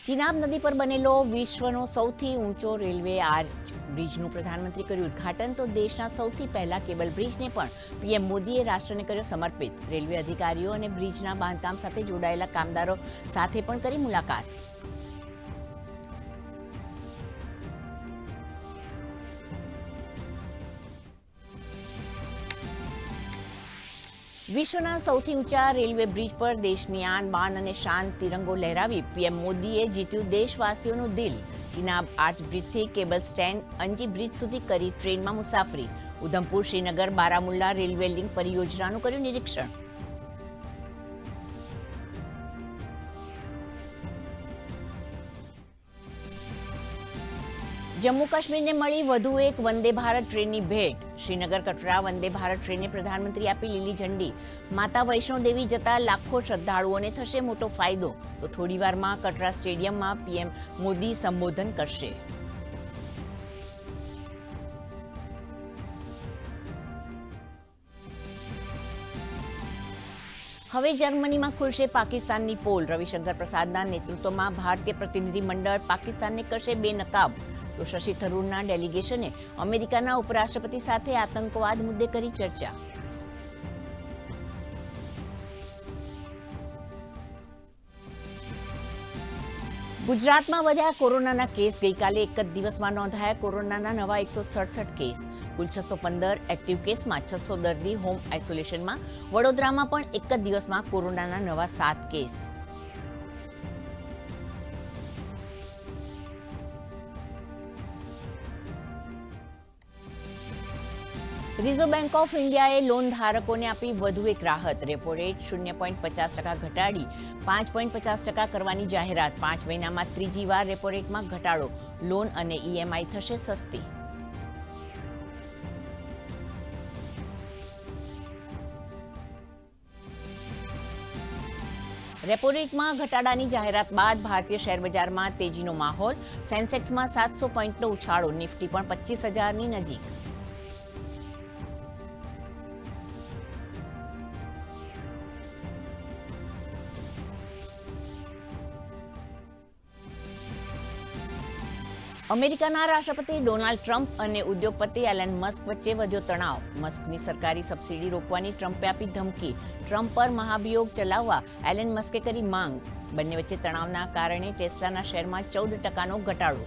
ચિનાબ નદી પર બનેલો વિશ્વનો સૌથી ઊંચો રેલવે આર્ચ બ્રિજનું પ્રધાનમંત્રી કર્યું ઉદ્ઘાટન. તો દેશના સૌથી પહેલા કેબલ બ્રિજને પણ પીએમ મોદીએ રાષ્ટ્રને કર્યો સમર્પિત. રેલવે અધિકારીઓ અને બ્રિજના બાંધકામ સાથે જોડાયેલા કામદારો સાથે પણ કરી મુલાકાત. વિશ્વના સૌથી ઊંચા રેલવે બ્રિજ પર દેશની આન બાન અને શાન તિરંગો લહેરાવી પીએમ મોદીએ જીત્યું દેશવાસીઓનું દિલ. ચિનાબ આર્ચ બ્રિજથી કેબલ સ્ટેન્ડ અંજી બ્રિજ સુધી કરી ટ્રેનમાં મુસાફરી. ઉધમપુર શ્રીનગર બારામુલ્લા રેલવે લિંક પરિયોજનાનું કર્યું નિરીક્ષણ. જમ્મુ કાશ્મીરને મળી વધુ એક વંદે ભારત ટ્રેનની ભેટ. શ્રીનગર કટરા વંદે ભારત ટ્રેનને પ્રધાનમંત્રી આપી લીલી ઝંડી. માતા વૈષ્ણો દેવી જતા લાખો શ્રદ્ધાળુઓને થશે મોટો ફાયદો. તો થોડીવારમાં કટરા સ્ટેડિયમમાં પીએમ મોદી સંબોધન કરશે. હવે જર્મનીમાં ખુલશે પાકિસ્તાનની પોલ. રવિશંકર પ્રસાદના નેતૃત્વમાં ભારતીય પ્રતિનિધિ મંડળ પાકિસ્તાનને કરશે બેનકાબ. તો શશી થરૂરના ડેલિગેશને અમેરિકાના ઉપરાષ્ટ્રપતિ સાથે આતંકવાદ મુદ્દે કરી ચર્ચા. ગુજરાતમાં વધ્યા કોરોનાના કેસ. ગઈકાલે એક જ દિવસમાં નોંધાયા કોરોનાના નવા 167 કેસ. કુલ 615 એક્ટિવ કેસમાં 600 દર્દી હોમ આઇસોલેશનમાં. વડોદરામાં પણ એક જ દિવસમાં કોરોનાના નવા 7 કેસ. રિઝર્વ બેંક ઓફ ઇન્ડિયાએ લોન ધારકોને આપી વધુ એક રાહત. રેપો રેટ 0.50% ઘટાડી 5.50% કરવાની જાહેરાત. 5 મહિનામાં ત્રીજી વાર રેપો રેટમાં ઘટાડો. લોન અને ઈએમઆઈ થશે સસ્તી. રેપો રેટમાં ઘટાડાની જાહેરાત બાદ ભારતીય શેરબજારમાં તેજીનો માહોલ. સેન્સેક્સમાં 700 પોઈન્ટનો ઉછાળો. નિફ્ટી પણ 25,000ની નજીક. અમેરિકાના રાષ્ટ્રપતિ ડોનાલ્ડ ટ્રમ્પ અને ઉદ્યોગપતિ એલન મસ્ક વચ્ચે વધ્યો તણાવ. મસ્કની સરકારી સબસિડી રોકવાની ટ્રમ્પે આપી ધમકી. ટ્રમ્પ પર મહાભિયોગ ચલાવવા એલન મસ્કે કરી માંગ. બંને વચ્ચે તણાવના કારણે ટેસ્લાના શેરમાં 14% ઘટાડો.